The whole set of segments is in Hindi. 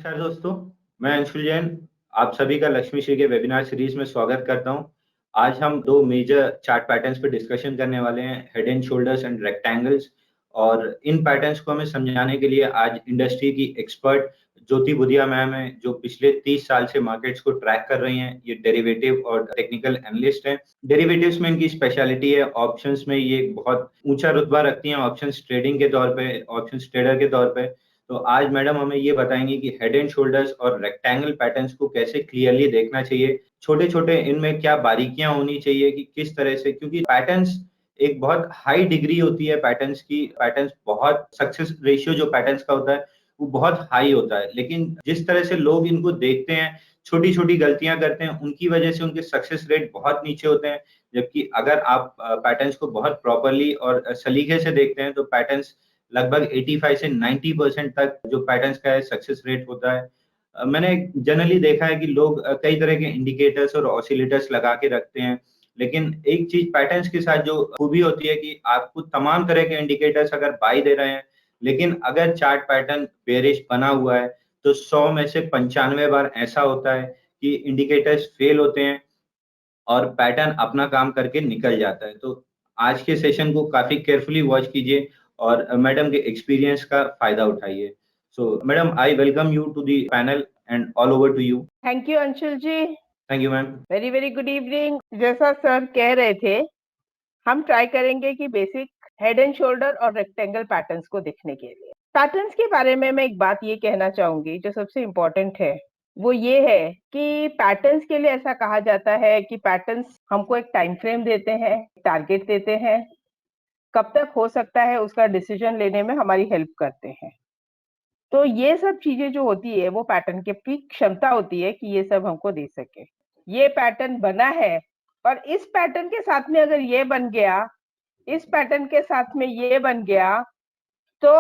नमस्कार दोस्तों, मैं अंशुल जैन आप सभी का लक्ष्मी श्री के वेबिनार सीरीज में स्वागत करता हूं। आज हम दो मेजर चार्ट पैटर्न्स पे डिस्कशन करने वाले हैं, head and shoulders and rectangles. और इन पैटर्न्स को हमें समझाने के लिए आज इंडस्ट्री की एक्सपर्ट ज्योति बुधिया मैम है, जो पिछले 30 साल से मार्केट्स को ट्रैक कर रही हैं। ये डेरिवेटिव और टेक्निकल एनालिस्ट हैं। डेरिवेटिव्स में इनकी स्पेशलिटी है, ऑप्शंस में ये बहुत ऊंचा रुतबा रखती हैं, ऑप्शंस ट्रेडिंग के तौर पे, ऑप्शंस ट्रेडर के तौर पे। तो आज मैडम हमें ये बताएंगे कि हेड एंड शोल्डर्स और रेक्टेंगल पैटर्न्स को कैसे क्लियरली देखना चाहिए, छोटे छोटे इनमें क्या बारीकियां होनी चाहिए, कि किस तरह से, क्योंकि पैटर्न्स एक बहुत हाई डिग्री होती है पैटर्न्स की। पैटर्न्स बहुत सक्सेस रेशियो जो पैटर्न्स का होता है वो बहुत हाई होता है, लेकिन जिस तरह से लोग इनको देखते हैं, छोटी छोटी गलतियां करते हैं, उनकी वजह से उनके सक्सेस रेट बहुत नीचे होते हैं। जबकि अगर आप पैटर्न्स को बहुत प्रॉपरली और सलीके से देखते हैं तो पैटर्न्स लगभग 85 से 90% तक जो पैटर्न्स का है सक्सेस रेट होता है। मैंने जनरली देखा है कि लोग कई तरह के इंडिकेटर्स और ऑसिलेटर्स लगा के रखते हैं, लेकिन एक चीज पैटर्न्स के साथ जो खूबी होती है कि आपको तमाम तरह के इंडिकेटर्स अगर बाई दे रहे हैं, लेकिन अगर चार्ट पैटर्न बेरिश बना हुआ है तो 100 में से 95 बार ऐसा होता है कि इंडिकेटर्स फेल होते हैं और पैटर्न अपना काम करके निकल जाता है। तो आज के सेशन को काफी केयरफुली वॉच कीजिए और मैडम के एक्सपीरियंस का फायदा उठाइए। So madam, I welcome you to the panel and all over to you. Thank you Anshul ji. Thank you ma'am. Very very good evening. जैसा सर कह रहे थे, हम ट्राई करेंगे कि बेसिक हेड एंड शोल्डर और रेक्टेंगल पैटर्न्स को देखने के लिए। पैटर्न्स के बारे में मैं एक बात ये कहना चाहूंगी, जो सबसे इम्पोर्टेंट है वो ये है कि पैटर्न्स के लिए ऐसा कहा जाता है कि पैटर्न्स हमको एक टाइम फ्रेम देते हैं, टारगेट देते हैं, कब तक हो सकता है उसका डिसीजन लेने में हमारी हेल्प करते हैं। तो ये सब चीजें जो होती है वो पैटर्न की क्षमता होती है कि ये सब हमको दे सके। ये पैटर्न बना है और इस पैटर्न के साथ में अगर ये बन गया, इस पैटर्न के साथ में ये बन गया तो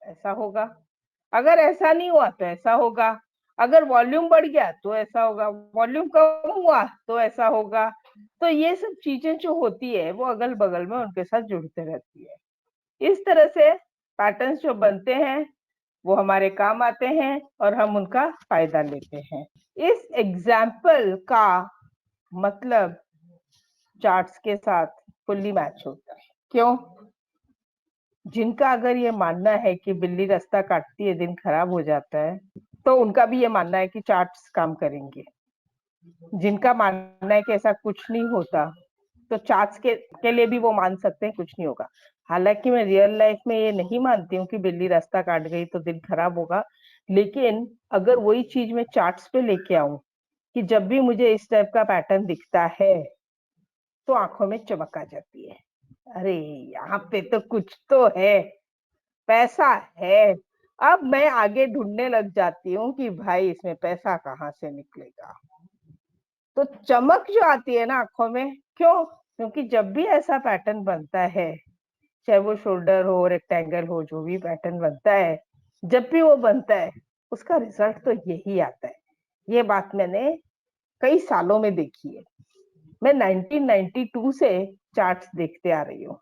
ऐसा होगा, अगर ऐसा नहीं हुआ तो ऐसा होगा, अगर वॉल्यूम बढ़ गया तो ऐसा होगा, वॉल्यूम कम हुआ तो ऐसा होगा। तो ये सब चीजें जो होती है वो अगल बगल में उनके साथ जुड़ते रहती है। इस तरह से पैटर्न्स जो बनते हैं वो हमारे काम आते हैं और हम उनका फायदा लेते हैं। इस एग्जाम्पल का मतलब चार्ट्स के साथ फुल्ली मैच होता है। क्यों? जिनका अगर ये मानना है कि बिल्ली रास्ता काटती है दिन खराब हो जाता है, तो उनका भी ये मानना है कि चार्ट्स काम करेंगे। जिनका मानना है कि ऐसा कुछ नहीं होता, तो चार्ट्स के लिए भी वो मान सकते हैं कुछ नहीं होगा। हालांकि मैं रियल लाइफ में ये नहीं मानती हूँ कि बिल्ली रास्ता काट गई तो दिन खराब होगा, लेकिन अगर वही चीज मैं चार्ट्स पे लेके आऊं कि जब भी मुझे इस टाइप का पैटर्न दिखता है तो आंखों में चमक आ जाती है, अरे यहाँ पे तो कुछ तो है, पैसा है। अब मैं आगे ढूंढने लग जाती हूँ कि भाई इसमें पैसा कहाँ से निकलेगा। तो चमक जो आती है ना आंखों में, क्यों? क्योंकि जब भी ऐसा पैटर्न बनता है, चाहे वो शोल्डर हो, रेक्टेंगल हो, जो भी पैटर्न बनता है, जब भी वो बनता है उसका रिजल्ट तो यही आता है। ये बात मैंने कई सालों में देखी है। मैं 1992 से चार्ट्स देखते आ रही हूँ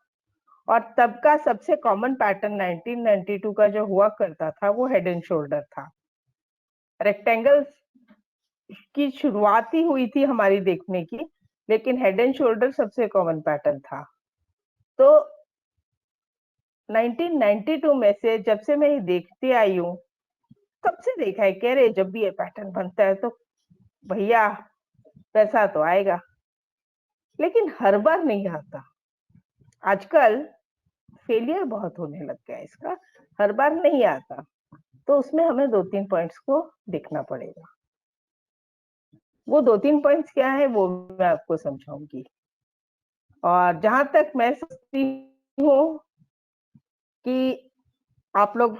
और तब का सबसे कॉमन पैटर्न 1992 का जो हुआ करता था वो हेड एंड शोल्डर था। रेक्टेंगल की शुरुआत ही हुई थी हमारी देखने की, लेकिन हेड एंड शोल्डर सबसे कॉमन पैटर्न था। तो 1992 में से जब से मैं ये देखते आई हूँ, तब से देखा है, कह रहे जब भी ये पैटर्न बनता है तो भैया पैसा तो आएगा, लेकिन हर बार नहीं आता। आजकल फेलियर बहुत होने लग गया है इसका, हर बार नहीं आता। तो उसमें हमें 2-3 पॉइंट्स को देखना पड़ेगा। वो 2-3 पॉइंट्स क्या है वो मैं आपको समझाऊंगी। और जहां तक मैं सोचती हूँ कि आप लोग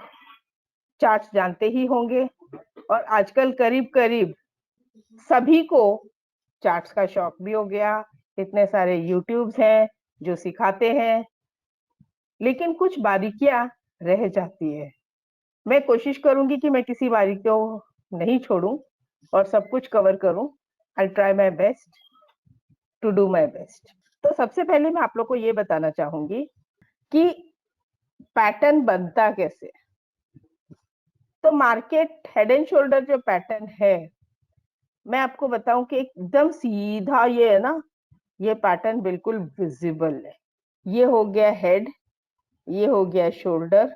चार्ट्स जानते ही होंगे और आजकल करीब करीब सभी को चार्ट्स का शौक भी हो गया। इतने सारे यूट्यूब्स हैं जो सिखाते हैं, लेकिन कुछ बारीकियां रह जाती है। मैं कोशिश करूंगी कि मैं किसी बारीकी को नहीं छोड़ूं और सब कुछ कवर करूं। I try my best to do my best. तो सबसे पहले मैं आप लोग को ये बताना चाहूंगी कि पैटर्न बनता कैसे। तो मार्केट हेड एंड शोल्डर जो पैटर्न है, मैं आपको बताऊं कि एकदम सीधा ये है ना, ये पैटर्न बिल्कुल विजिबल है। ये हो गया हेड, ये हो गया शोल्डर,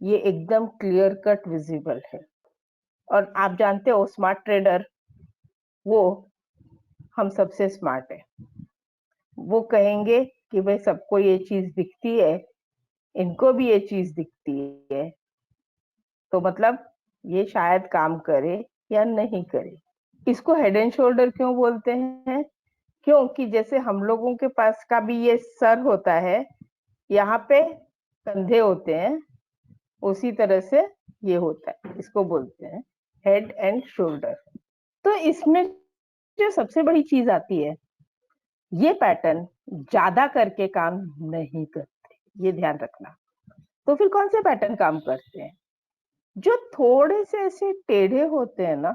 ये एकदम क्लियर कट विजिबल है। और आप जानते हो स्मार्ट ट्रेडर वो हम सबसे स्मार्ट है। वो कहेंगे कि भाई सबको ये चीज दिखती है, इनको भी ये चीज दिखती है, तो मतलब ये शायद काम करे या नहीं करे। इसको हेड एंड शोल्डर क्यों बोलते हैं? क्योंकि जैसे हम लोगों के पास का भी ये सर होता है, यहाँ पे कंधे होते हैं, उसी तरह से ये होता है, इसको बोलते हैं हेड एंड शोल्डर। तो इसमें जो सबसे बड़ी चीज आती है, ये पैटर्न ज्यादा करके काम नहीं करते, ये ध्यान रखना। तो फिर कौन से पैटर्न काम करते हैं? जो थोड़े से ऐसे टेढ़े होते हैं ना,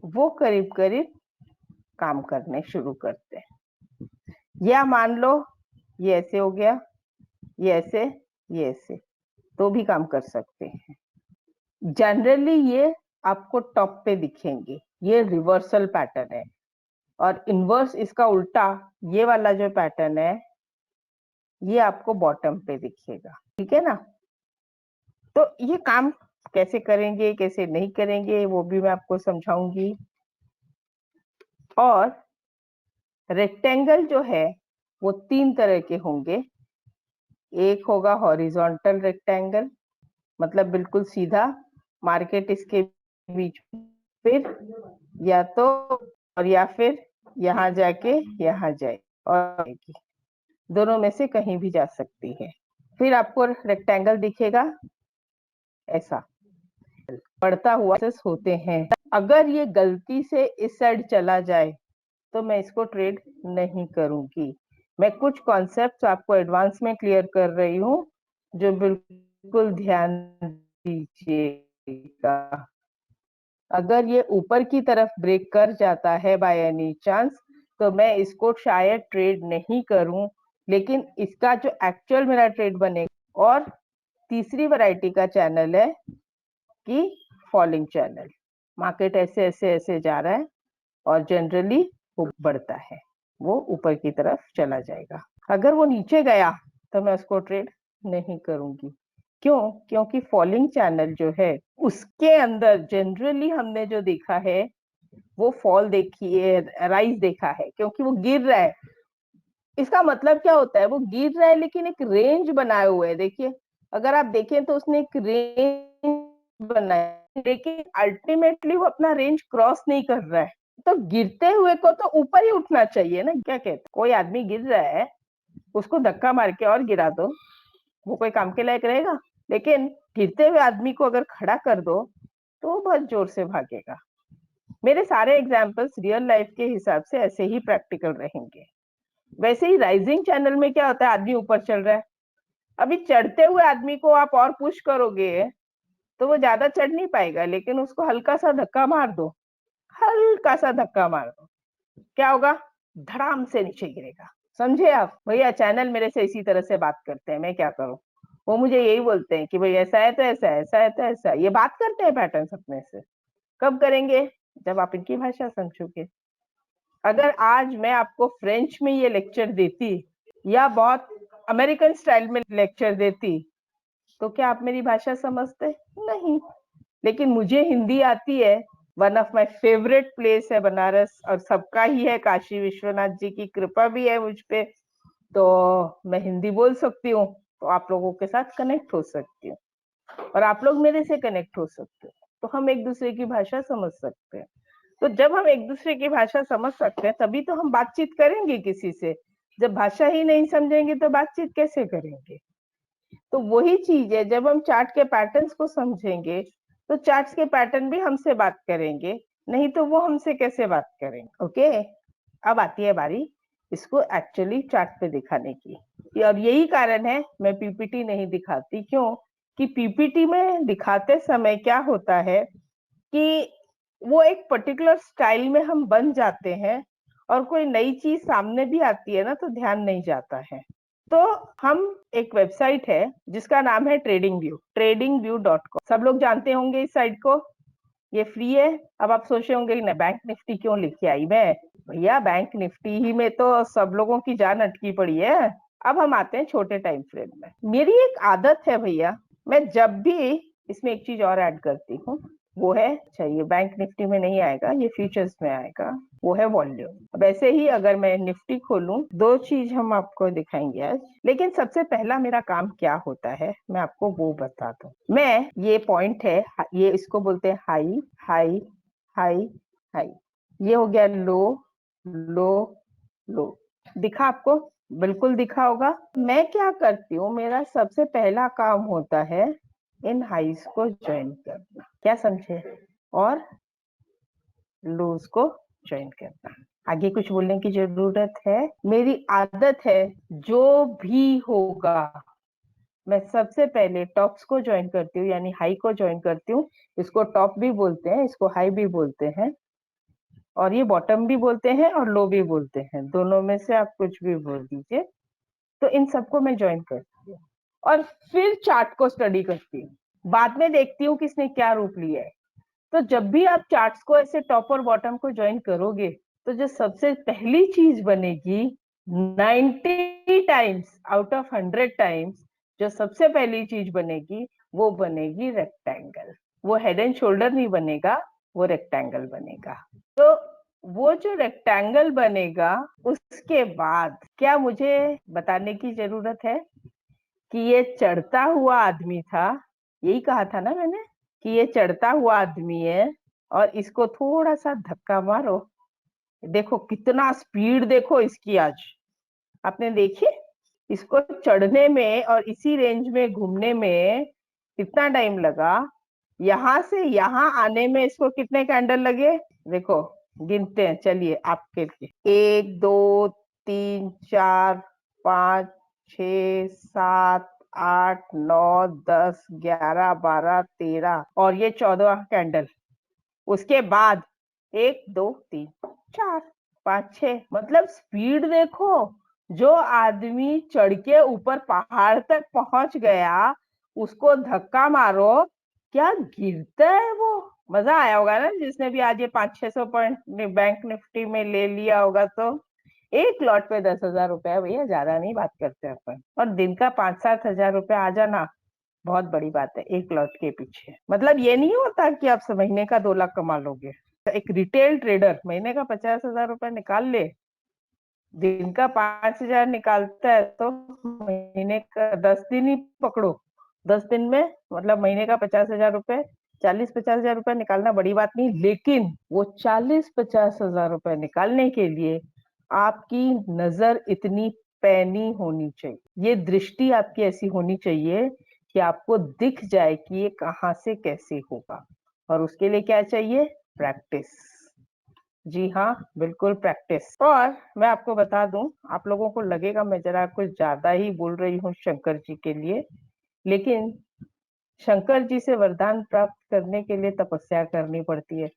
वो करीब करीब काम करने शुरू करते हैं। या मान लो ये ऐसे हो गया, ये ऐसे, ये ऐसे, तो भी काम कर सकते हैं। जनरली ये आपको टॉप पे दिखेंगे, ये रिवर्सल पैटर्न है। और इनवर्स इसका उल्टा, ये वाला जो पैटर्न है, ये आपको बॉटम पे दिखेगा। ठीक है ना? तो ये काम कैसे करेंगे, कैसे नहीं करेंगे, वो भी मैं आपको समझाऊंगी। और रेक्टेंगल जो है वो 3 तरह के होंगे। एक होगा हॉरिजॉन्टल रेक्टेंगल, मतलब बिल्कुल सीधा, मार्केट इसके बीच, फिर या तो, और या फिर यहाँ जाके यहाँ जाए, और दोनों में से कहीं भी जा सकती है। फिर आपको रेक्टेंगल दिखेगा ऐसा, बढ़ता हुआ होते हैं। अगर ये गलती से इस साइड चला जाए तो मैं इसको ट्रेड नहीं करूंगी। मैं कुछ कॉन्सेप्ट्स आपको एडवांस में क्लियर कर रही हूँ, जो बिल्कुल ध्यान दीजिएगा। अगर ये ऊपर की तरफ ब्रेक कर जाता है बाय एनी चांस, तो मैं इसको शायद ट्रेड नहीं करूं, लेकिन इसका जो एक्चुअल मेरा ट्रेड बनेगा। और तीसरी वैरायटी का चैनल है कि फॉलिंग चैनल, मार्केट ऐसे ऐसे ऐसे जा रहा है और जनरली वो बढ़ता है, वो ऊपर की तरफ चला जाएगा। अगर वो नीचे गया तो मैं उसको ट्रेड नहीं करूंगी। क्यों? क्योंकि फॉलिंग चैनल जो है उसके अंदर जनरली हमने जो देखा है वो फॉल देखी है, राइज देखा है, क्योंकि वो गिर रहा है। इसका मतलब क्या होता है? वो गिर रहा है लेकिन एक रेंज बनाए हुए है। देखिए, अगर आप देखें तो उसने एक रेंज बनाया, लेकिन अल्टीमेटली वो अपना रेंज क्रॉस नहीं कर रहा है। तो गिरते हुए को तो ऊपर ही उठना चाहिए ना, क्या कहते? कोई आदमी गिर रहा है, उसको धक्का मार के और गिरा दो, वो कोई काम के लायक रहेगा? लेकिन गिरते हुए आदमी को अगर खड़ा कर दो तो वो बहुत जोर से भागेगा। मेरे सारे एग्जाम्पल्स रियल लाइफ के हिसाब से ऐसे ही प्रैक्टिकल रहेंगे। वैसे ही राइजिंग चैनल में क्या होता है? आदमी ऊपर चल रहा है, अभी चढ़ते हुए आदमी को आप और पुश करोगे तो वो ज्यादा चढ़ नहीं पाएगा, लेकिन उसको हल्का सा धक्का मार दो, हल्का सा धक्का मार दो, क्या होगा? धड़ाम से नीचे गिरेगा। समझे आप? भैया चैनल मेरे से इसी तरह से बात करते हैं, मैं क्या करूं? वो मुझे यही बोलते हैं कि भाई ऐसा है तो ऐसा, ऐसा है तो ऐसा। ये बात करते हैं पैटर्न अपने से। कब करेंगे? जब आप इनकी भाषा समझोगे। अगर आज मैं आपको फ्रेंच में ये लेक्चर देती या बहुत अमेरिकन स्टाइल में लेक्चर देती, तो क्या आप मेरी भाषा समझते? नहीं। लेकिन मुझे हिंदी आती है, one of my favourite place है बनारस, और सबका ही है, काशी विश्वनाथ जी की कृपा भी है मुझ पे, तो मैं हिंदी बोल सकती हूँ, तो आप लोगों के साथ कनेक्ट हो सकती हूँ और आप लोग मेरे से कनेक्ट हो सकते हो, तो हम एक दूसरे की भाषा समझ सकते हैं। तो जब हम एक दूसरे की भाषा समझ सकते हैं तभी तो हम बातचीत करेंगे किसी से। जब भाषा ही नहीं समझेंगे तो बातचीत कैसे करेंगे? तो वही चीज है, जब हम चार्ट के पैटर्न्स को समझेंगे तो चार्ट्स के पैटर्न भी हमसे बात करेंगे, नहीं तो वो हमसे कैसे बात करेंगे? ओके, अब आती है बारी इसको एक्चुअली चार्ट पे दिखाने की। और यही कारण है मैं पीपीटी नहीं दिखाती। क्यों? कि पीपीटी में दिखाते समय क्या होता है कि वो एक पर्टिकुलर स्टाइल में हम बन जाते हैं, और कोई नई चीज सामने भी आती है ना तो ध्यान नहीं जाता है। तो हम एक वेबसाइट है जिसका नाम है tradingview.com। सब लोग जानते होंगे इस साइट को, ये फ्री है। अब आप सोचे होंगे कि बैंक निफ्टी क्यों लेके आई मैं। भैया बैंक निफ्टी ही में तो सब लोगों की जान अटकी पड़ी है। अब हम आते हैं छोटे टाइम फ्रेम में। मेरी एक आदत है भैया, मैं जब भी इसमें एक चीज और ऐड करती हूँ, वो है, अच्छा ये बैंक निफ्टी में नहीं आएगा, ये फ्यूचर्स में आएगा, वो है वॉल्यूम। वैसे ही अगर मैं निफ्टी खोलूं, दो चीज हम आपको दिखाएंगे आज, लेकिन सबसे पहला मेरा काम क्या होता है मैं आपको वो बता दूं। मैं, ये पॉइंट है, ये इसको बोलते हैं हाई हाई हाई हाई, ये हो गया लो लो लो। दिखा आपको? बिल्कुल दिखा होगा। मैं क्या करती हूँ, मेरा सबसे पहला काम होता है इन हाइज को ज्वाइन करना, क्या समझे, और लोज को ज्वाइन करना। आगे कुछ बोलने की जरूरत है? मेरी आदत है जो भी होगा मैं सबसे पहले टॉप्स को ज्वाइन करती हूँ, यानी हाई को ज्वाइन करती हूँ। इसको टॉप भी बोलते हैं, इसको हाई भी बोलते हैं, और ये बॉटम भी बोलते हैं और लो भी बोलते हैं, दोनों में से आप कुछ भी बोल दीजिए। तो इन सबको मैं ज्वाइन करती हूँ और फिर चार्ट को स्टडी करती हूँ। बाद में देखती हूँ कि इसने क्या रूप लिया है। तो जब भी आप चार्ट्स को ऐसे टॉप और बॉटम को ज्वाइन करोगे, तो जो सबसे पहली चीज बनेगी, 90 टाइम्स आउट ऑफ 100 टाइम्स जो सबसे पहली चीज बनेगी वो बनेगी रेक्टेंगल। वो हेड एंड शोल्डर नहीं बनेगा, वो रेक्टेंगल बनेगा। तो वो जो रेक्टेंगल बनेगा, उसके बाद क्या मुझे बताने की जरूरत है कि ये चढ़ता हुआ आदमी था। यही कहा था ना मैंने कि ये चढ़ता हुआ आदमी है, और इसको थोड़ा सा धक्का मारो, देखो कितना स्पीड, देखो इसकी आज आपने देखी। इसको चढ़ने में और इसी रेंज में घूमने में कितना टाइम लगा, यहां से यहां आने में इसको कितने कैंडल लगे, देखो गिनते हैं, चलिए आपके लिए। 1 2 3 4 5 6 7 8 9 10 11 12 13 और ये 14 कैंडल। उसके बाद 1 2 3 4 5 6, मतलब स्पीड देखो। जो आदमी चढ़ के ऊपर पहाड़ तक पहुंच गया, उसको धक्का मारो, क्या गिरता है वो। मजा आया होगा ना जिसने भी आज ये 500-600 पॉइंट बैंक निफ्टी में ले लिया होगा। तो एक लॉट पे 10,000 रुपया भैया, ज्यादा नहीं बात करते अपन। और दिन का 5-7 हजार रुपया आ जाना बहुत बड़ी बात है एक लॉट के पीछे। मतलब ये नहीं होता कि आप महीने का 2 लाख कमा लोगे। एक रिटेल ट्रेडर महीने का 50,000 रुपया निकाल ले, दिन का 5,000 निकालता है, तो महीने का 10 दिन ही पकड़ो, 10 दिन में मतलब महीने का 50,000 रुपए, 40-50,000 रुपए निकालना बड़ी बात नहीं। लेकिन वो 40-50,000 रुपए निकालने के लिए आपकी नजर इतनी पैनी होनी चाहिए, ये दृष्टि आपकी ऐसी होनी चाहिए कि आपको दिख जाए कि ये कहाँ से कैसे होगा। और उसके लिए क्या चाहिए? प्रैक्टिस। जी हाँ, बिल्कुल प्रैक्टिस। और मैं आपको बता दूं, आप लोगों को लगेगा मैं जरा कुछ ज्यादा ही बोल रही हूँ शंकर जी के लिए, लेकिन शंकर जी से वरदान प्राप्त करने के लिए तपस्या करनी पड़ती है,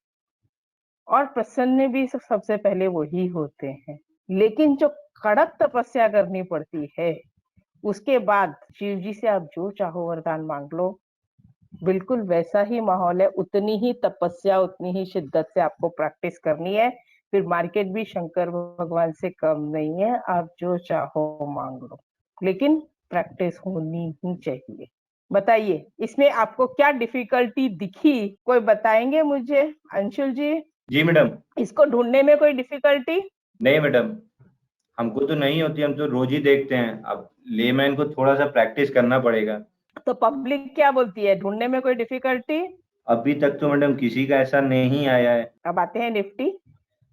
और प्रसन्न भी सबसे पहले वही होते हैं। लेकिन जो कड़क तपस्या करनी पड़ती है, उसके बाद शिव जी से आप जो चाहो वरदान मांग लो, बिल्कुल वैसा ही माहौल है। उतनी ही तपस्या, उतनी ही शिद्दत से आपको प्रैक्टिस करनी है। फिर मार्केट भी शंकर भगवान से कम नहीं है, आप जो चाहो मांग लो, लेकिन प्रैक्टिस होनी ही चाहिए। बताइए इसमें आपको क्या डिफिकल्टी दिखी, कोई बताएंगे मुझे? अंशुल जी, जी मैडम। इसको ढूंढने में कोई डिफिकल्टी? नहीं मैडम, हमको तो नहीं होती, हम तो रोज ही देखते हैं। अब लेमैन को थोड़ा सा प्रैक्टिस करना पड़ेगा। तो पब्लिक क्या बोलती है, ढूंढने में कोई डिफिकल्टी? अभी तक तो मैडम किसी का ऐसा नहीं आया है। अब आते हैं निफ्टी।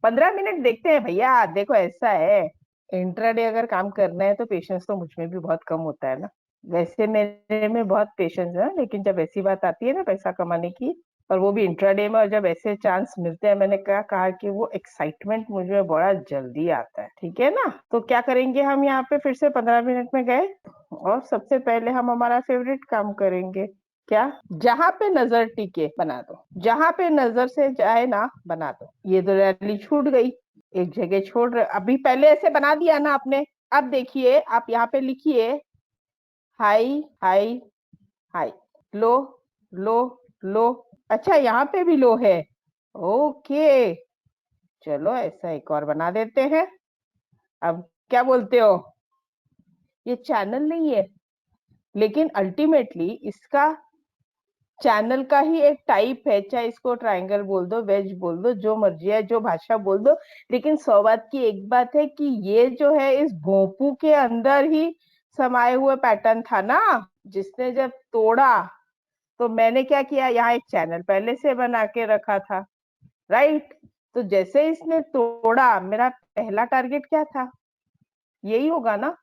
15 मिनट देखते हैं भैया। देखो ऐसा है, इंट्राडे अगर काम करना है तो पेशेंस तो मुझ में भी बहुत कम होता है ना। वैसे मेरे में बहुत पेशेंस है, लेकिन जब ऐसी बात आती है ना पैसा कमाने की, और वो भी इंट्राडे में, और जब ऐसे चांस मिलते हैं, मैंने क्या कहा कि वो एक्साइटमेंट मुझ में बड़ा जल्दी आता है। ठीक है ना? तो क्या करेंगे हम यहाँ पे, फिर से 15 मिनट में गए, और सबसे पहले हम हमारा फेवरेट काम करेंगे। क्या? जहां पे नजर टिके बना दो, जहां पे नजर से जाए ना बना दो। ये तो रैली छूट गई, एक जगह छोड़ रहे, अभी पहले ऐसे बना दिया ना आपने, अब देखिए, आप यहाँ पे लिखिए हाई हाई हाई, लो लो लो। अच्छा, यहाँ पे भी लो है। ओके, चलो ऐसा एक और बना देते हैं। अब क्या बोलते हो? ये चैनल नहीं है, लेकिन अल्टीमेटली इसका चैनल का ही एक टाइप है। चाहे इसको ट्रायंगल बोल दो, वेज बोल दो, जो मर्जी है, जो भाषा बोल दो, लेकिन सौ बात की एक बात है कि ये जो है इस भोंपू के अंदर ही समाये हुए पैटर्न था ना। जिसने जब तोड़ा तो मैंने क्या किया, यहाँ एक चैनल पहले से बना के रखा था, राइट। तो जैसे इसने तोड़ा, मेरा पहला टारगेट क्या था, यही होगा ना।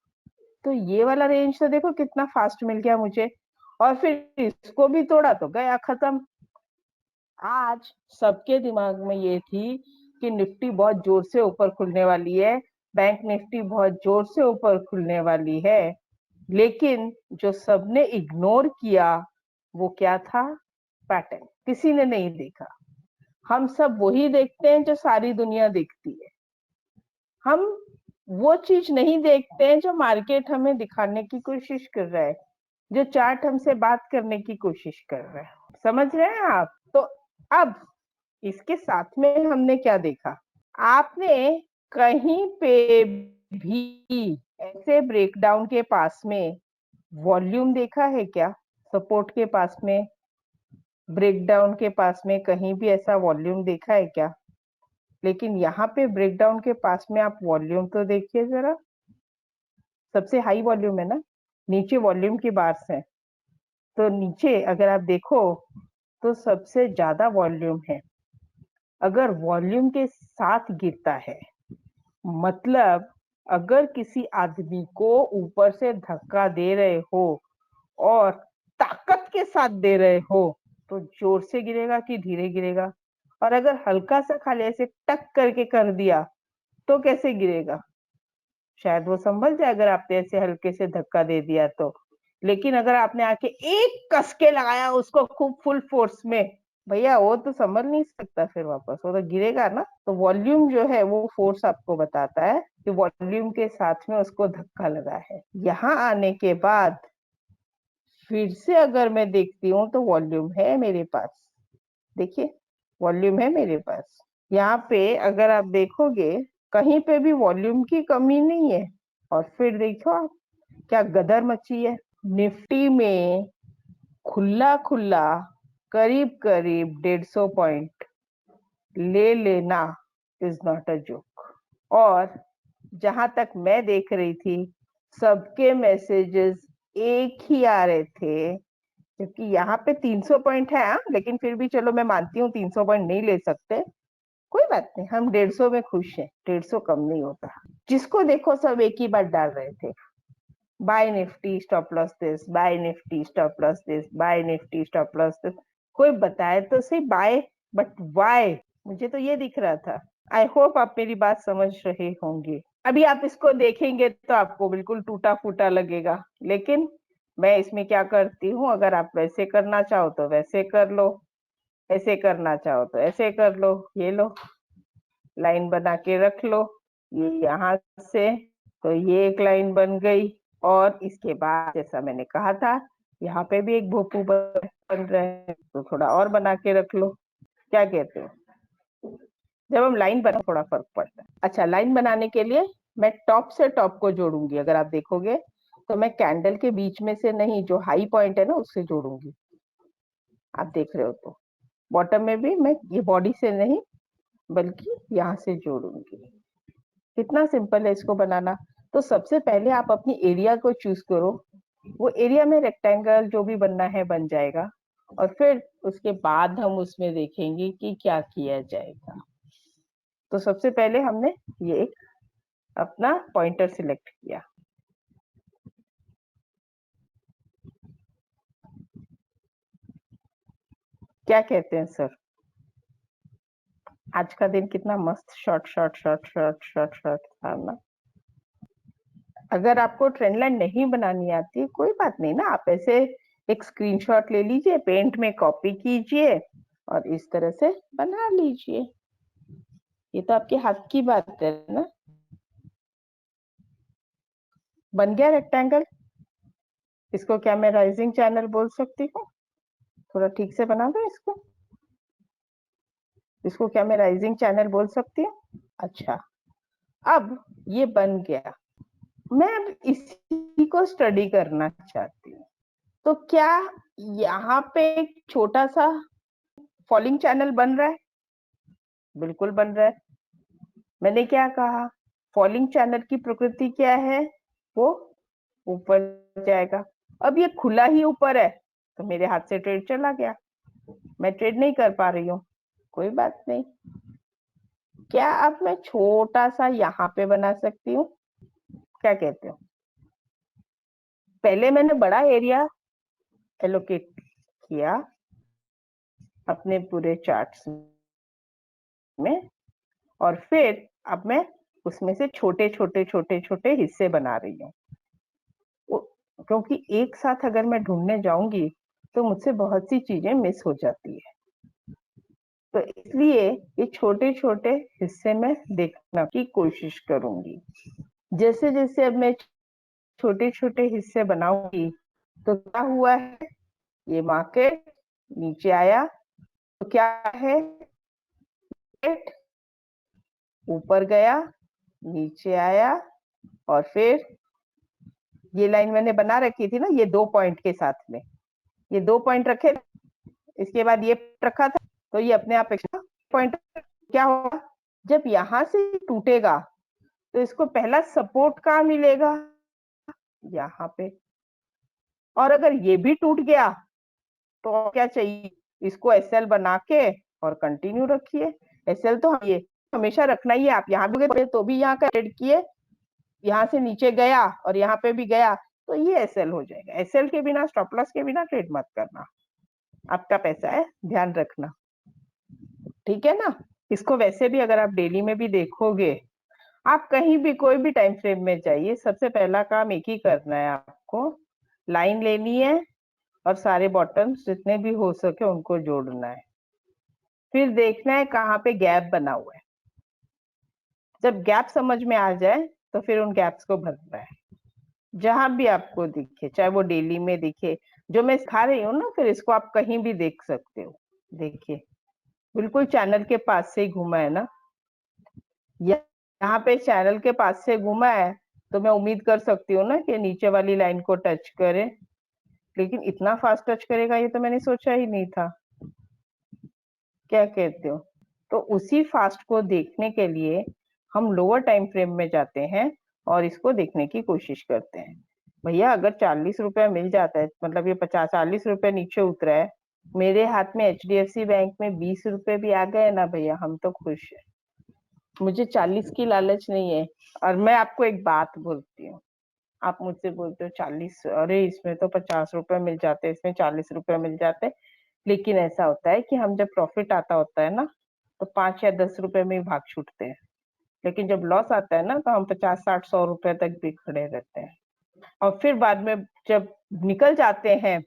तो ये वाला रेंज तो देखो कितना फास्ट मिल गया मुझे, और फिर इसको भी तोड़ा तो गया खत्म। आज सबके दिमाग में ये थी कि निफ्टी बहुत जोर से ऊपर खुलने वाली है, बैंक निफ्टी बहुत जोर से ऊपर खुलने वाली है, लेकिन जो सबने इग्नोर किया वो क्या था, पैटर्न। किसी ने नहीं देखा। हम सब वही देखते हैं जो सारी दुनिया देखती है। हम वो चीज नहीं देखते हैं जो मार्केट हमें दिखाने की कोशिश कर रहा है, जो चार्ट हमसे बात करने की कोशिश कर रहा है। समझ रहे हैं आप? तो अब इसके साथ में हमने क्या देखा, आपने कहीं पे भी ऐसे ब्रेकडाउन के पास में वॉल्यूम देखा है क्या? सपोर्ट के पास में, ब्रेकडाउन के पास में कहीं भी ऐसा वॉल्यूम देखा है क्या? लेकिन यहाँ पे ब्रेकडाउन के पास में आप वॉल्यूम तो देखिए जरा, सबसे हाई वॉल्यूम है ना, नीचे वॉल्यूम की बार्स है। तो नीचे अगर आप देखो तो सबसे ज्यादा वॉल्यूम है। अगर वॉल्यूम के साथ गिरता है, मतलब अगर किसी आदमी को ऊपर से धक्का दे रहे हो और ताकत के साथ दे रहे हो, तो जोर से गिरेगा कि धीरे गिरेगा? और अगर हल्का सा खाली ऐसे टक करके कर दिया तो कैसे गिरेगा? शायद वो संभल जाए अगर आपने ऐसे हल्के से धक्का दे दिया तो। लेकिन अगर आपने आके एक कस के लगाया उसको खूब फुल फोर्स में, भैया वो तो संभल नहीं सकता, फिर वापस वो तो गिरेगा ना। तो वॉल्यूम जो है वो फोर्स आपको बताता है कि वॉल्यूम के साथ में उसको धक्का लगा है। यहाँ आने के बाद फिर से अगर मैं देखती हूँ तो वॉल्यूम है मेरे पास, देखिए वॉल्यूम है मेरे पास। यहाँ पे अगर आप देखोगे कहीं पे भी वॉल्यूम की कमी नहीं है। और फिर देखो आप क्या गदर मची है निफ्टी में, खुला खुला करीब करीब 150 पॉइंट ले लेना इज नॉट अ जोक। और जहां तक मैं देख रही थी सबके मैसेजेस एक ही आ रहे थे, क्योंकि यहाँ पे 300 पॉइंट है। लेकिन फिर भी चलो मैं मानती हूँ 300 पॉइंट नहीं ले सकते, कोई बात नहीं, हम 150 में खुश हैं, 150 कम नहीं होता। जिसको देखो सब एक ही बात डाल रहे थे, buy Nifty stop loss this, buy Nifty stop loss this, buy Nifty stop loss this. कोई बताए तो सही बाय, बट वाई? मुझे तो ये दिख रहा था। आई होप आप मेरी बात समझ रहे होंगे। अभी आप इसको देखेंगे तो आपको बिल्कुल टूटा फूटा लगेगा, लेकिन मैं इसमें क्या करती हूँ, अगर आप वैसे करना चाहो तो वैसे कर लो, ऐसे करना चाहो तो ऐसे कर लो। ये लो, लाइन बना के रख लो, ये यहाँ से, तो ये एक लाइन बन गई। और इसके बाद जैसा मैंने कहा था यहाँ पे भी एक भोपू बन रहा है, तो थोड़ा और बना के रख लो। क्या कहते हो? जब हम लाइन बना थोड़ा फर्क पड़ता है। अच्छा, लाइन बनाने के लिए मैं टॉप से टॉप को जोड़ूंगी। अगर आप देखोगे तो मैं कैंडल के बीच में से नहीं, जो हाई पॉइंट है ना उससे जोड़ूंगी। आप देख रहे हो तो बॉटम में भी मैं ये बॉडी से नहीं बल्कि यहाँ से जोड़ूंगी। कितना सिंपल है इसको बनाना। तो सबसे पहले आप अपनी एरिया को चूज करो, वो एरिया में रेक्टेंगल जो भी बनना है बन जाएगा, और फिर उसके बाद हम उसमें देखेंगे कि क्या किया जाएगा। तो सबसे पहले हमने ये एक अपना पॉइंटर सिलेक्ट किया। क्या कहते हैं सर? आज का दिन कितना मस्त short short short short short short था ना। अगर आपको ट्रेंड लाइन नहीं बनानी आती कोई बात नहीं ना, आप ऐसे एक स्क्रीनशॉट ले लीजिए, पेंट में कॉपी कीजिए और इस तरह से बना लीजिए। ये तो आपके हाथ की बात है ना। बन गया रेक्टेंगल। इसको क्या मैं राइजिंग चैनल बोल सकती हूँ? थोड़ा ठीक से बना दो इसको। इसको क्या मैं राइजिंग चैनल बोल सकती हूँ? अच्छा, अब ये बन गया। मैं अब इसी को स्टडी करना चाहती हूँ, तो क्या यहाँ पे एक छोटा सा फॉलिंग चैनल बन रहा है? बिल्कुल बन रहा है। मैंने क्या कहा? फॉलिंग चैनल की प्रकृति क्या है? वो ऊपर जाएगा। अब ये खुला ही ऊपर है, तो मेरे हाथ से ट्रेड चला गया, मैं ट्रेड नहीं कर पा रही हूँ। कोई बात नहीं। क्या अब मैं छोटा सा यहाँ पे बना सकती हूँ? क्या कहते हो? पहले मैंने बड़ा एरिया एलोकेट किया अपने पूरे चार्ट्स में, और फिर अब मैं उसमें से छोटे छोटे छोटे छोटे हिस्से बना रही हूँ। क्योंकि एक साथ अगर मैं ढूंढने जाऊंगी तो मुझसे बहुत सी चीजें मिस हो जाती है, तो इसलिए ये छोटे छोटे हिस्से में देखने की कोशिश करूंगी। जैसे जैसे अब मैं छोटे छोटे हिस्से बनाऊंगी, तो क्या हुआ है? ये मार्केट नीचे आया, तो क्या है? ऊपर गया, नीचे आया, और फिर ये लाइन मैंने बना रखी थी ना, ये 2 पॉइंट के साथ में, ये 2 पॉइंट रखे, इसके बाद ये रखा था, तो ये अपने आप एक्स्ट्रा पॉइंट। क्या होगा? जब यहां से टूटेगा तो इसको पहला सपोर्ट कहाँ मिलेगा? यहाँ पे। और अगर ये भी टूट गया तो क्या चाहिए? इसको एसएल बना के और कंटिन्यू रखिए। एसएल तो ये हमेशा रखना ही है। आप यहाँ भी गए तो भी यहाँ का ट्रेड किए, यहाँ से नीचे गया और यहाँ पे भी गया, तो ये एसएल हो जाएगा। एसएल के बिना, स्टॉप लॉस के बिना ट्रेड मत करना। आपका पैसा है, ध्यान रखना, ठीक है ना? इसको वैसे भी अगर आप डेली में भी देखोगे, आप कहीं भी कोई भी टाइम फ्रेम में जाइए, सबसे पहला काम एक ही करना है आपको, लाइन लेनी है और सारे बॉटम्स जितने भी हो सके उनको जोड़ना है। फिर देखना है कहाँ पे गैप बना हुआ है। जब गैप समझ में आ जाए तो फिर उन गैप्स को भरना है, जहां भी आपको दिखे, चाहे वो डेली में दिखे। जो मैं सिखा रही हूँ ना, फिर इसको आप कहीं भी देख सकते हो। देखिए, बिल्कुल चैनल के पास से ही घुमा है ना, यहाँ पे चैनल के पास से घुमा है, तो मैं उम्मीद कर सकती हूँ ना कि नीचे वाली लाइन को टच करे, लेकिन इतना फास्ट टच करेगा ये तो मैंने सोचा ही नहीं था। क्या कहते हो? तो उसी फास्ट को देखने के लिए हम लोअर टाइम फ्रेम में जाते हैं और इसको देखने की कोशिश करते हैं। भैया अगर 40 रुपया मिल जाता है, मतलब ये 50-40 रुपये नीचे उतरा है, मेरे हाथ में HDFC बैंक में 20 रुपए भी आ गए ना भैया, हम तो खुश है। मुझे 40 की लालच नहीं है। और मैं आपको एक बात बोलती हूँ, आप मुझसे बोलते हो 40, अरे इसमें तो 50 रुपए मिल जाते, इसमें 40 रुपए मिल जाते, लेकिन ऐसा होता है कि हम जब प्रॉफिट आता होता है ना, तो 5 या 10 रुपए में ही भाग छूटते हैं, लेकिन जब लॉस आता है ना, तो हम 50-60-100 रुपए तक भी खड़े रहते हैं। और फिर बाद में जब निकल जाते हैं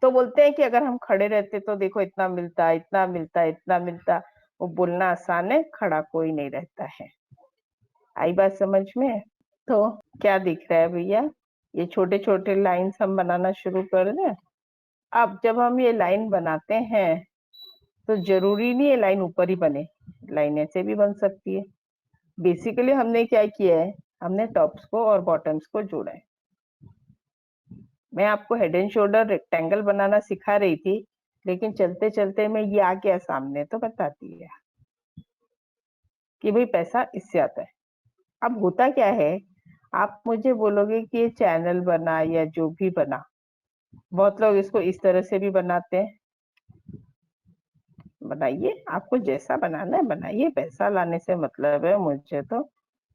तो बोलते हैं कि अगर हम खड़े रहते तो देखो इतना मिलता, इतना मिलता, इतना मिलता। वो बोलना आसान है, खड़ा कोई नहीं रहता है। आई बात समझ में? तो क्या दिख रहा है भैया? ये छोटे छोटे लाइंस हम बनाना शुरू कर दें। अब जब हम ये लाइन बनाते हैं तो जरूरी नहीं है लाइन ऊपर ही बने, लाइन ऐसे भी बन सकती है। बेसिकली हमने क्या किया है, हमने टॉप्स को और बॉटम्स को जोड़ा है। मैं आपको हेड एंड शोल्डर रेक्टेंगल बनाना सिखा रही थी, लेकिन चलते चलते में ये आ गया सामने, तो बताती है कि भाई पैसा इससे आता है। अब होता क्या है, आप मुझे बोलोगे कि ये चैनल बना या जो भी बना, बहुत लोग इसको इस तरह से भी बनाते हैं। बनाइए, आपको जैसा बनाना है बनाइए, पैसा लाने से मतलब है मुझे तो,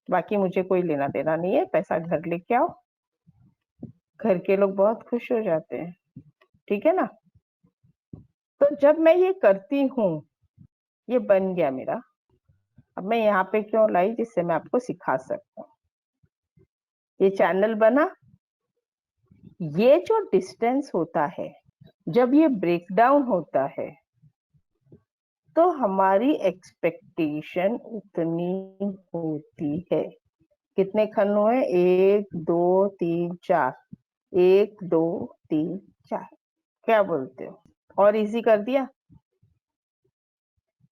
बाकी मुझे कोई लेना देना नहीं है। पैसा घर लेके आओ, घर के लोग बहुत खुश हो जाते हैं, ठीक है ना? तो जब मैं ये करती हूँ, ये बन गया मेरा। अब मैं यहाँ पे क्यों लाई? जिससे मैं आपको सिखा सकता हूँ। ये चैनल बना, ये जो डिस्टेंस होता है, जब ये ब्रेक डाउन होता है, तो हमारी एक्सपेक्टेशन उतनी होती है कितने खंड हुए? 1 2 3 4, 1 2 3 4। क्या बोलते हो? और इजी कर दिया?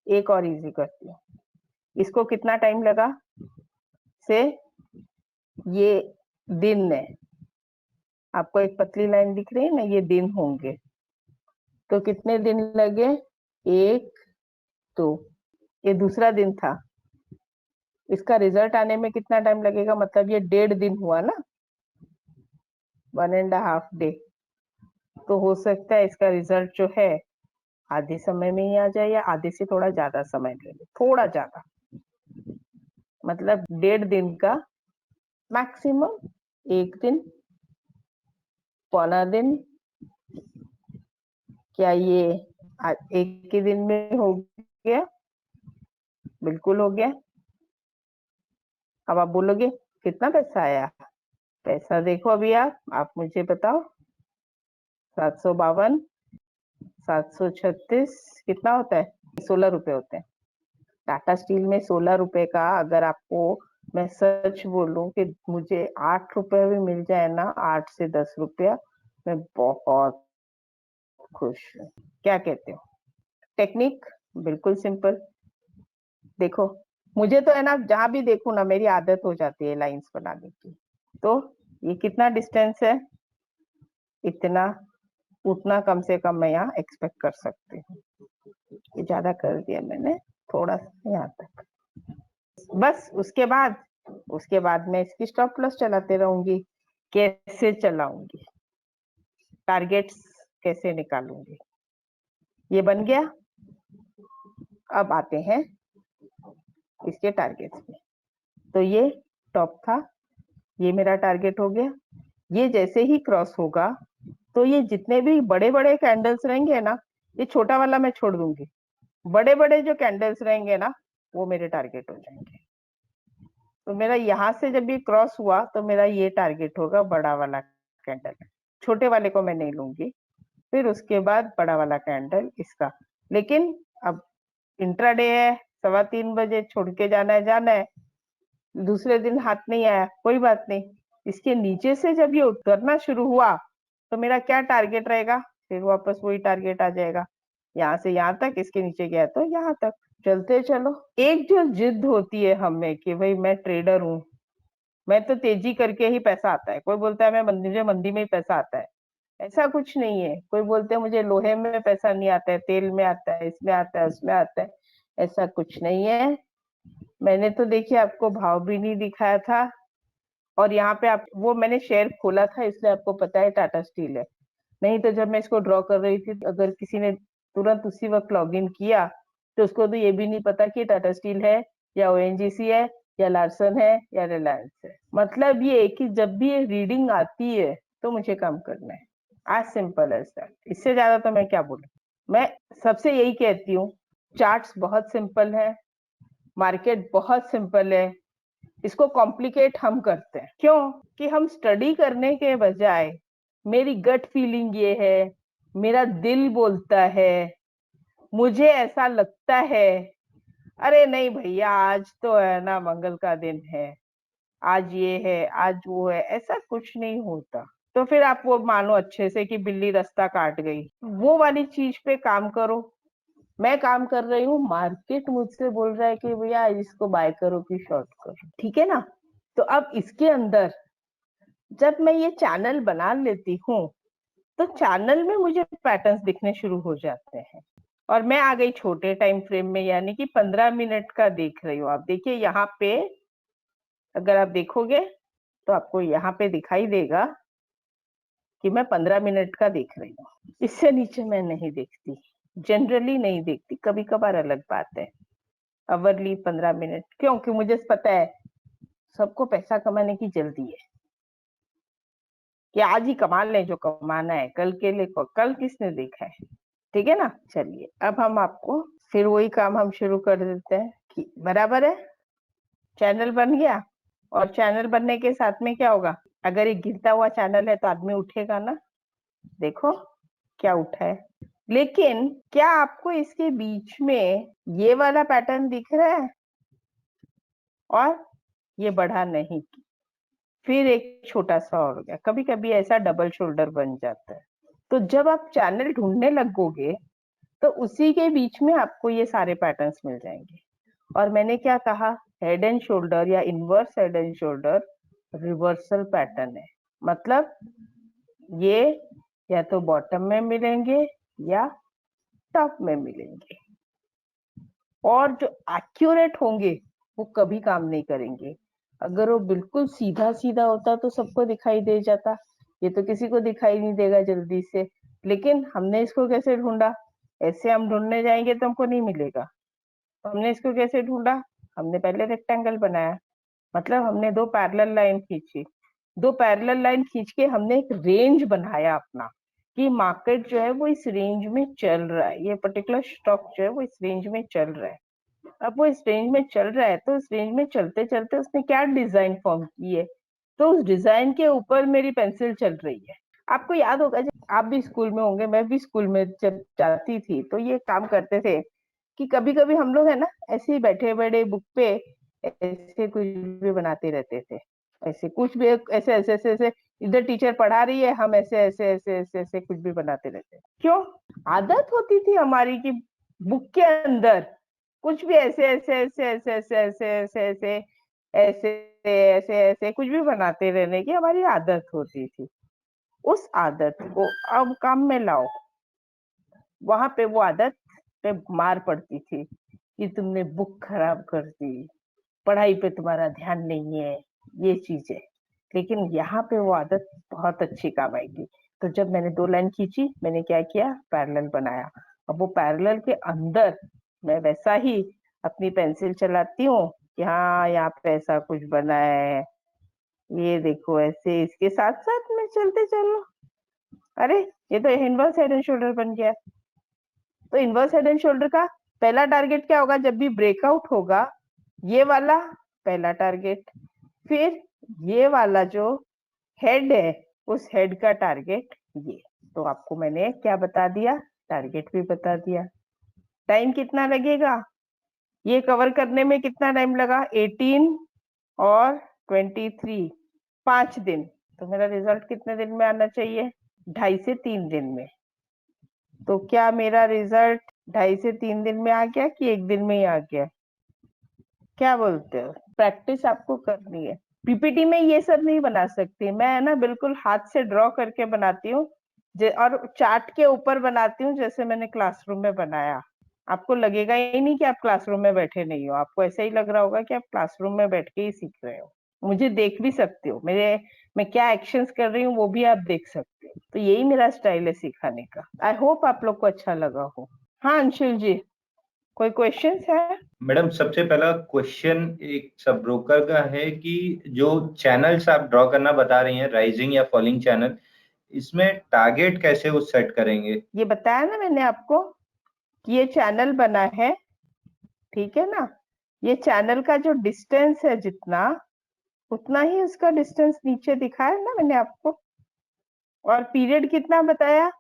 एक और इजी कर दिया। इसको कितना टाइम लगा? से ये दिन है, आपको एक पतली लाइन दिख रही है ना, ये दिन होंगे, तो कितने दिन लगे? 1 2, ये दूसरा दिन था। इसका रिजल्ट आने में कितना टाइम लगेगा? मतलब ये 1.5 दिन हुआ ना, 1.5 डे। तो हो सकता है इसका रिजल्ट जो है आधे समय में ही आ जाए, या आधे से थोड़ा ज्यादा समय ले ले, थोड़ा ज्यादा, मतलब 1.5 दिन का मैक्सिमम, 1 दिन, पौना दिन। क्या ये एक ही दिन में हो गया? बिल्कुल हो गया। अब आप बोलोगे कितना पैसा आया? पैसा देखो अभी, आप मुझे बताओ। 752, 736 कितना होता है? 16 रुपए होते हैं। टाटा स्टील में 16 रुपए का, अगर आपको मैं सच बोलूं कि मुझे 8 रुपए भी मिल जाए ना, 8 से 10 रुपया, मैं बहुत खुश हूँ। क्या कहते हो? टेक्निक बिल्कुल सिंपल। देखो, मुझे तो है ना, जहां भी देखूं ना, मेरी आदत हो जाती है लाइंस बनाने की। तो ये कितना डिस्टेंस है? इतना, उतना कम से कम मैं यहाँ एक्सपेक्ट कर सकती हूँ। ये ज्यादा कर दिया मैंने, थोड़ा सा यहाँ तक। बस उसके बाद मैं इसकी स्टॉप लॉस चलाते रहूंगी। कैसे चलाऊंगी? टारगेट्स कैसे निकालूंगी? ये बन गया। अब आते हैं इसके टारगेट्स में। तो ये टॉप था, ये मेरा टारगेट हो गया। ये जैसे ही क्रॉस होगा, तो ये जितने भी बड़े बड़े कैंडल्स रहेंगे ना, ये छोटा वाला मैं छोड़ दूंगी। बड़े बड़े जो कैंडल्स रहेंगे ना, वो मेरे टारगेट हो जाएंगे। तो मेरा यहाँ से जब ये क्रॉस हुआ, तो मेरा ये टारगेट होगा, बड़ा वाला कैंडल। छोटे वाले को मैं नहीं लूंगी। फिर उसके बाद बड़ा वाला कैंडल इसका। लेकिन अब इंट्राडे है, 3:15 छोड़ के जाना है। दूसरे दिन हाथ नहीं आया, कोई बात नहीं। इसके नीचे से जब ये उतरना शुरू हुआ, तो मेरा क्या टारगेट रहेगा? फिर वापस वही टारगेट आ जाएगा। यहाँ से यहाँ तक, इसके नीचे गया तो यहाँ तक। चलते चलो। एक जो जिद होती है हमें कि भाई मैं ट्रेडर हूँ, मैं तो तेजी करके ही पैसा आता है। कोई बोलता है मैं मुझे मंदी में ही पैसा आता है। ऐसा कुछ नहीं है। कोई बोलते हैं मुझे लोहे में पैसा नहीं आता है, तेल में आता है, इसमें आता है, उसमें आता है। ऐसा कुछ नहीं है। मैंने तो देखिए आपको भाव भी नहीं दिखाया था, और यहाँ पे आप, वो मैंने शेयर खोला था इसलिए आपको पता है टाटा स्टील है। नहीं तो जब मैं इसको ड्रॉ कर रही थी, अगर किसी ने तुरंत उसी वक्त लॉग इन किया, तो उसको तो ये भी नहीं पता कि टाटा स्टील है, या ओएनजीसी है, या लार्सन है, या रिलायंस है। मतलब ये है कि जब भी ये रीडिंग आती है, तो मुझे काम करना है। आज सिंपल है सर, इससे ज्यादा तो मैं क्या बोलूं। मैं सबसे यही कहती हूँ, चार्ट्स बहुत सिंपल है, मार्केट बहुत सिंपल है। इसको कॉम्प्लिकेट हम करते हैं। क्यों? कि हम स्टडी करने के बजाय, मेरी गट फीलिंग ये है, मेरा दिल बोलता है, मुझे ऐसा लगता है, अरे नहीं भैया आज तो है ना मंगल का दिन है, आज ये है, आज वो है, ऐसा कुछ नहीं होता। तो फिर आप वो मानो अच्छे से कि बिल्ली रास्ता काट गई, वो वाली चीज पे काम करो। मैं काम कर रही हूँ, मार्केट मुझसे बोल रहा है कि भैया इसको बाय करो कि शॉर्ट करो, ठीक है ना। तो अब इसके अंदर जब मैं ये चैनल बना लेती हूँ, तो चैनल में मुझे पैटर्न्स दिखने शुरू हो जाते हैं। और मैं आ गई छोटे टाइम फ्रेम में, यानी कि 15 मिनट का देख रही हूँ। आप देखिए यहाँ पे, अगर आप देखोगे तो आपको यहाँ पे दिखाई देगा कि मैं 15 मिनट का देख रही हूँ। इससे नीचे मैं नहीं देखती, जनरली नहीं देखती, कभी कभार अलग बात है। अवरली 15 मिनट, क्योंकि मुझे पता है सबको पैसा कमाने की जल्दी है, कि आज ही कमा लें जो कमाना है, कल के लिए कल किसने देखा है। ठीक है ना। चलिए अब हम आपको फिर वही काम हम शुरू कर देते हैं कि बराबर है, चैनल बन गया। और चैनल बनने के साथ में क्या होगा? अगर एक गिरता हुआ चैनल है तो आदमी उठेगा ना। देखो क्या उठा है। लेकिन क्या आपको इसके बीच में ये वाला पैटर्न दिख रहा है? और ये बढ़ा नहीं, फिर एक छोटा सा और हो गया, कभी कभी ऐसा डबल शोल्डर बन जाता है। तो जब आप चैनल ढूंढने लगोगे तो उसी के बीच में आपको ये सारे पैटर्न्स मिल जाएंगे। और मैंने क्या कहा, हेड एंड शोल्डर या inverse head and shoulder reversal pattern है। मतलब ये या तो बॉटम में मिलेंगे या टॉप में मिलेंगे, और जो एक्यूरेट होंगे वो कभी काम नहीं करेंगे। अगर वो बिल्कुल सीधा सीधा होता तो सबको दिखाई दे जाता, ये तो किसी को दिखाई नहीं देगा जल्दी से। लेकिन हमने इसको कैसे ढूंढा, ऐसे हम ढूंढने जाएंगे तो हमको नहीं मिलेगा। तो हमने इसको कैसे ढूंढा, हमने पहले रेक्टेंगल बनाया, मतलब हमने दो पैरेलल लाइन खींची, दो पैरेलल लाइन खींच के हमने एक रेंज बनाया अपना, कि मार्केट जो है वो इस रेंज में चल रहा है, ये पर्टिकुलर स्टॉक जो है वो इस रेंज में चल रहा है। अब वो इस रेंज में चल रहा है, तो इस रेंज में चलते चलते उसने क्या डिजाइन फॉर्म की है, तो उस डिजाइन के ऊपर मेरी पेंसिल चल रही है। आपको याद होगा, जब आप भी स्कूल में होंगे, मैं भी स्कूल में जब जाती थी तो ये काम करते थे कि कभी कभी हम लोग है ना ऐसे ही बैठे बैठे बुक पे ऐसे कुछ भी बनाते रहते थे, ऐसे कुछ भी ऐसे ऐसे ऐसे ऐसे, इधर टीचर पढ़ा रही है, हम ऐसे ऐसे ऐसे ऐसे ऐसे कुछ भी बनाते रहते। क्यों? आदत होती थी हमारी कि बुक के अंदर कुछ भी ऐसे ऐसे ऐसे ऐसे ऐसे ऐसे ऐसे ऐसे ऐसे ऐसे ऐसे कुछ भी बनाते रहने की हमारी आदत होती थी। उस आदत को अब काम में लाओ, वहां पे वो आदत पे मार पड़ती थी कि तुमने बुक खराब कर दी, पढ़ाई पे तुम्हारा ध्यान नहीं है, ये चीज है। लेकिन यहाँ पे वो आदत बहुत अच्छी काम आएगी। तो जब मैंने दो लाइन खींची, मैंने क्या किया, पैरेलल बनाया। अब वो पैरेलल के अंदर मैं वैसा ही अपनी पेंसिल चलाती हूँ कि हाँ यहाँ पे ऐसा कुछ बना है, ये देखो ऐसे इसके साथ साथ में चलते चलो, अरे ये तो इनवर्स हेड एंड शोल्डर बन गया। तो इनवर्स हेड एंड शोल्डर का पहला टारगेट क्या होगा, जब भी ब्रेकआउट होगा, ये वाला पहला टारगेट, फिर ये वाला जो हेड है उस हेड का टारगेट ये। तो आपको मैंने क्या बता दिया, टारगेट भी बता दिया। टाइम कितना लगेगा, ये कवर करने में कितना टाइम लगा, 18 और 23, 5 दिन। तो मेरा रिजल्ट कितने दिन में आना चाहिए, 2.5 से 3 दिन में। तो क्या मेरा रिजल्ट 2.5 से 3 दिन में आ गया कि एक दिन में ही आ गया, क्या बोलते हो? प्रैक्टिस आपको करनी है। पीपीटी में ये सब नहीं बना सकती मैं, है ना, बिल्कुल हाथ से ड्रॉ करके बनाती हूँ, और चार्ट के ऊपर बनाती हूँ जैसे मैंने क्लासरूम में बनाया। आपको लगेगा ही नहीं कि आप क्लासरूम में बैठे नहीं हो, आपको ऐसा ही लग रहा होगा कि आप क्लासरूम में बैठ के ही सीख रहे हो। मुझे देख भी सकते हो, मैं क्या एक्शंस कर रही हूँ वो भी आप देख सकते हो। तो यही मेरा स्टाइल है सिखाने का। आई होप आप लोग को अच्छा लगा हो। हाँ अंशुल जी, कोई क्वेश्चंस है? मैडम, सबसे पहला क्वेश्चन एक सब ब्रोकर का है कि जो चैनल्स आप ड्रॉ करना बता रही हैं, राइजिंग या फॉलिंग चैनल, इसमें टारगेट कैसे वो सेट करेंगे? ये बताया ना मैंने आपको कि ये चैनल बना है, ठीक है ना। ये चैनल का जो डिस्टेंस है जितना, उतना ही उसका डिस्टेंस नीचे दिखाया ना मैंने आपको। और पीरियड कितना बताया,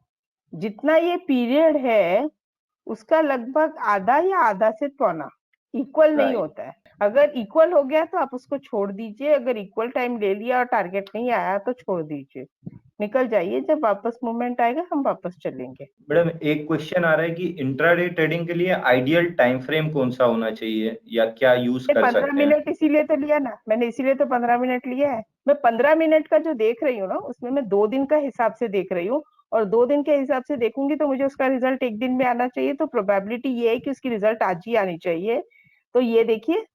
जितना ये पीरियड है उसका लगभग आधा या आधा से पौना, इक्वल नहीं राइट। होता है। अगर इक्वल हो गया तो आप उसको छोड़ दीजिए, अगर इक्वल टाइम ले लिया और टारगेट नहीं आया तो छोड़ दीजिए, निकल जाइए। जब वापस मूवमेंट आएगा हम वापस चलेंगे। मैडम, एक क्वेश्चन आ रहा है कि इंट्राडे ट्रेडिंग के लिए आइडियल टाइम फ्रेम कौन सा होना चाहिए या क्या यूज कर सकते हैं? 15 मिनट इसीलिए तो लिया ना मैंने, इसीलिए तो 15 मिनट लिया है। मैं 15 मिनट का जो देख रही हूँ ना, उसमें मैं 2 दिन का हिसाब से देख रही हूँ, और 2 दिन के हिसाब से देखूंगी तो मुझे उसका रिजल्ट एक दिन में आना चाहिए। तो प्रोबेबिलिटी ये है कि उसकी रिजल्ट आज ही आनी चाहिए। तो ये देखिए,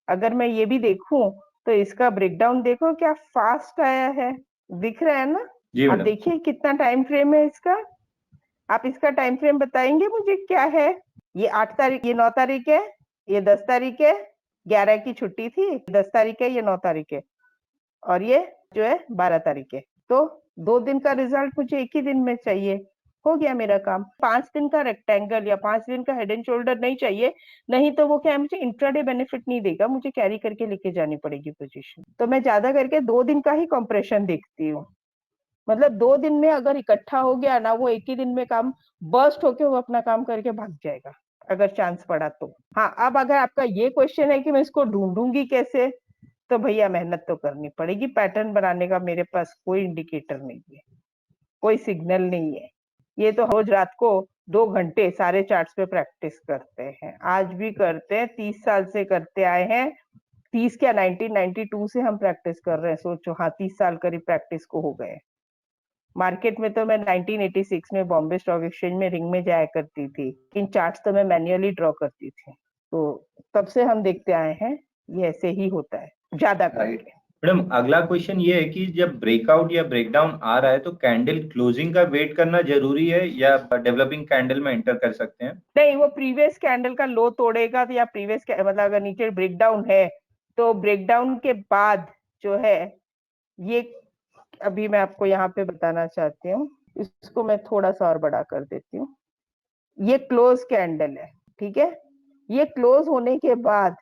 अगर मैं ये भी देखूं तो इसका ब्रेकडाउन देखो क्या फास्ट आया है, दिख रहा है ना। जी अब मैडम। देखिए कितना टाइम फ्रेम है इसका, आप इसका टाइम फ्रेम बताएंगे मुझे क्या है। ये 8 तारीख, ये 9 तारीख है, ये 10 तारीख है, 11 की छुट्टी थी, 10 तारीख है, ये 9 तारीख है, और ये जो है 12 तारीख है। तो 2 दिन का रिजल्ट मुझे एक ही दिन में चाहिए, हो गया मेरा काम। 5 दिन का रेक्टेंगल या 5 दिन का हेड एंड शोल्डर नहीं चाहिए, नहीं तो वो क्या है, मुझे इंट्राडे बेनिफिट नहीं देगा, मुझे कैरी करके लेके जानी पड़ेगी पोजीशन। तो मैं ज्यादा करके 2 दिन का ही कॉम्प्रेशन देखती हूँ। मतलब 2 दिन में अगर इकट्ठा हो गया ना, वो एक ही दिन में काम बर्स्ट होके वो अपना काम करके भाग जाएगा, अगर चांस पड़ा तो। हाँ, अब अगर आपका ये क्वेश्चन है कि मैं इसको ढूंढूंगी कैसे, तो भैया मेहनत तो करनी पड़ेगी। पैटर्न बनाने का मेरे पास कोई इंडिकेटर नहीं है, कोई सिग्नल नहीं है। ये तो रोज रात को 2 घंटे सारे चार्ट्स पे प्रैक्टिस करते हैं, आज भी करते हैं, 30 साल से करते आए हैं। 30 क्या 1992 से हम प्रैक्टिस कर रहे हैं, सोचो। हाँ, 30 साल करीब प्रैक्टिस को हो गए। मार्केट में तो मैं 1986 में बॉम्बे स्टॉक एक्सचेंज में रिंग में जाया करती थी, इन चार्ट्स तो मैं मैन्युअली ड्रॉ करती थी। तो तब से हम देखते आए हैं, ये ऐसे ही होता है ज्यादा करके। मैडम, अगला क्वेश्चन ये है कि जब ब्रेकआउट या ब्रेकडाउन आ रहा है तो कैंडल क्लोजिंग का वेट करना जरूरी है या डेवलपिंग कैंडल में एंटर कर सकते हैं? नहीं, वो प्रीवियस कैंडल का लो तोड़ेगा तो, या प्रीवियस मतलब अगर नीचे ब्रेकडाउन है तो ब्रेकडाउन के बाद जो है ये, अभी मैं आपको यहाँ पे बताना चाहती हूँ, इसको मैं थोड़ा सा और बड़ा कर देती हूँ। ये क्लोज कैंडल है, ठीक है। ये क्लोज होने के बाद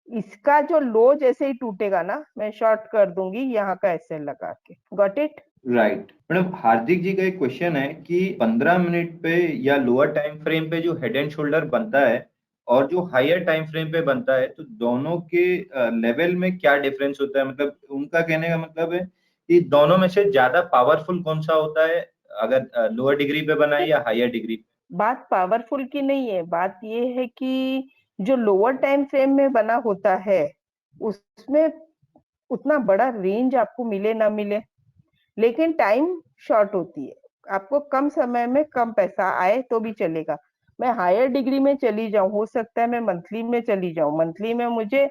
इसका जो लो जैसे ही टूटेगा ना, मैं शॉर्ट कर दूंगी यहाँ का एसएल लगा के। Got it? राइट। मैडम, हार्दिक जी का एक क्वेश्चन है कि 15 मिनट पे या लोअर टाइम फ्रेम पे जो हेड एंड शोल्डर बनता है और जो हायर टाइम फ्रेम पे बनता है, तो दोनों के लेवल में क्या डिफरेंस होता है? मतलब उनका कहने का मतलब है कि दोनों में से ज्यादा पावरफुल कौन सा होता है, अगर लोअर डिग्री पे बना है या हायर डिग्री पे? बात पावरफुल की नहीं है, बात ये है कि जो लोअर टाइम फ्रेम में बना होता है उसमें उतना बड़ा रेंज आपको मिले ना मिले, लेकिन टाइम शॉर्ट होती है। आपको कम समय में कम पैसा आए तो भी चलेगा। मैं हायर डिग्री में चली जाऊं, हो सकता है मैं मंथली में चली जाऊं, मंथली में मुझे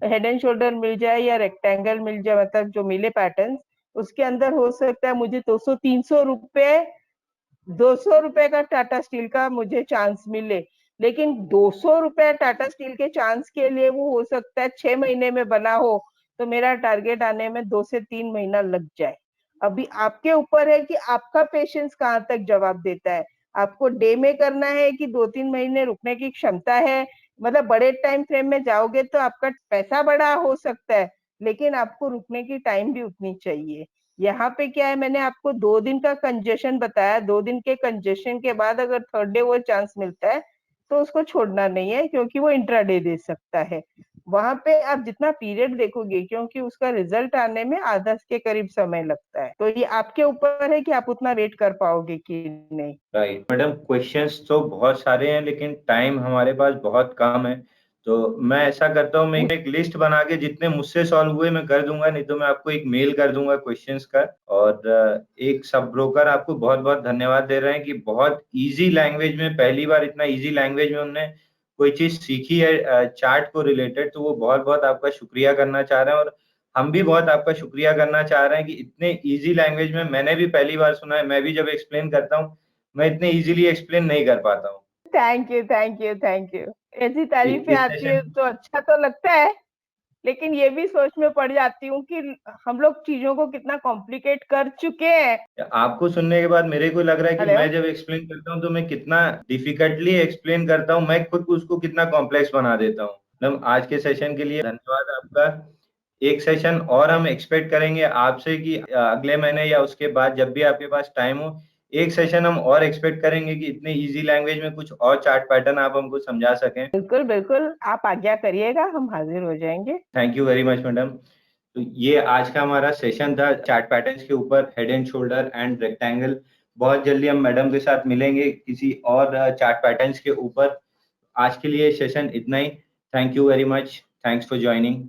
हेड एंड शोल्डर मिल जाए या रेक्टेंगल मिल जाए, मतलब जो मिले पैटर्न, उसके अंदर हो सकता है मुझे 200-300 रुपए, 200 रुपए का टाटा स्टील का मुझे चांस मिले। लेकिन 200 रुपए टाटा स्टील के चांस के लिए वो हो सकता है 6 महीने में बना हो, तो मेरा टारगेट आने में 2 से 3 महीना लग जाए। अभी आपके ऊपर है कि आपका पेशेंस कहाँ तक जवाब देता है। आपको डे में करना है कि 2-3 महीने रुकने की क्षमता है। मतलब बड़े टाइम फ्रेम में जाओगे तो आपका पैसा बड़ा हो सकता है, लेकिन आपको रुकने की टाइम भी उतनी चाहिए। यहाँ पे क्या है, मैंने आपको 2 दिन का कंजेशन बताया, 2 दिन के कंजेशन के बाद अगर थर्ड डे वो चांस मिलता है तो उसको छोड़ना नहीं है, क्योंकि वो इंट्राडे दे सकता है। वहां पे आप जितना पीरियड देखोगे, क्योंकि उसका रिजल्ट आने में आधा के करीब समय लगता है, तो ये आपके ऊपर है कि आप उतना वेट कर पाओगे कि नहीं। राइट। मैडम, क्वेश्चंस तो बहुत सारे हैं लेकिन टाइम हमारे पास बहुत कम है, तो मैं ऐसा करता हूँ, मैं एक लिस्ट बना के जितने मुझसे सॉल्व हुए मैं कर दूंगा, नहीं तो मैं आपको एक मेल कर दूंगा क्वेश्चंस का। और एक सब ब्रोकर आपको बहुत बहुत धन्यवाद दे रहे हैं कि बहुत इजी लैंग्वेज में, पहली बार इतना इजी लैंग्वेज में उन्होंने कोई चीज सीखी है चार्ट को रिलेटेड, तो वो बहुत बहुत आपका शुक्रिया करना चाह रहे हैं। और हम भी बहुत आपका शुक्रिया करना चाह रहे हैं कि इतने इजी लैंग्वेज में, मैंने भी पहली बार सुना है, मैं भी जब एक्सप्लेन करता हूँ मैं इतने इजीली एक्सप्लेन नहीं कर पाता हूँ। Thank you, thank you, thank you. ऐसी इस तारीफें आती है सेशन, तो अच्छा तो लगता है, लेकिन ये भी सोच में पड़ जाती हूँ कि हम लोग चीजों को कितना कॉम्प्लिकेट कर चुके हैं। आपको सुनने के बाद मेरे को लग रहा है कि हेलो। मैं जब एक्सप्लेन करता हूँ तो मैं कितना डिफिकल्टली एक्सप्लेन करता हूँ, मैं खुद उसको कितना कॉम्प्लेक्स बना देता हूँ। मतलब आज के सेशन के लिए धन्यवाद आपका। एक सेशन और हम एक्सपेक्ट करेंगे आपसे कि अगले महीने या उसके बाद जब भी आपके पास टाइम हो, एक सेशन हम और एक्सपेक्ट करेंगे कि इतने इजी लैंग्वेज में कुछ और चार्ट पैटर्न आप हमको समझा सकें। बिल्कुल बिल्कुल, आप आज्ञा करिएगा, हम हाजिर हो जाएंगे। Thank you very much madam. तो ये आज का हमारा सेशन था चार्ट पैटर्न्स के ऊपर, head and shoulder and rectangle. बहुत जल्दी हम मैडम के साथ मिलेंगे किसी और चार्ट पैटर्न्स के ऊपर। आज के लिए सेशन इतना ही। Thank you very much. Thanks for joining.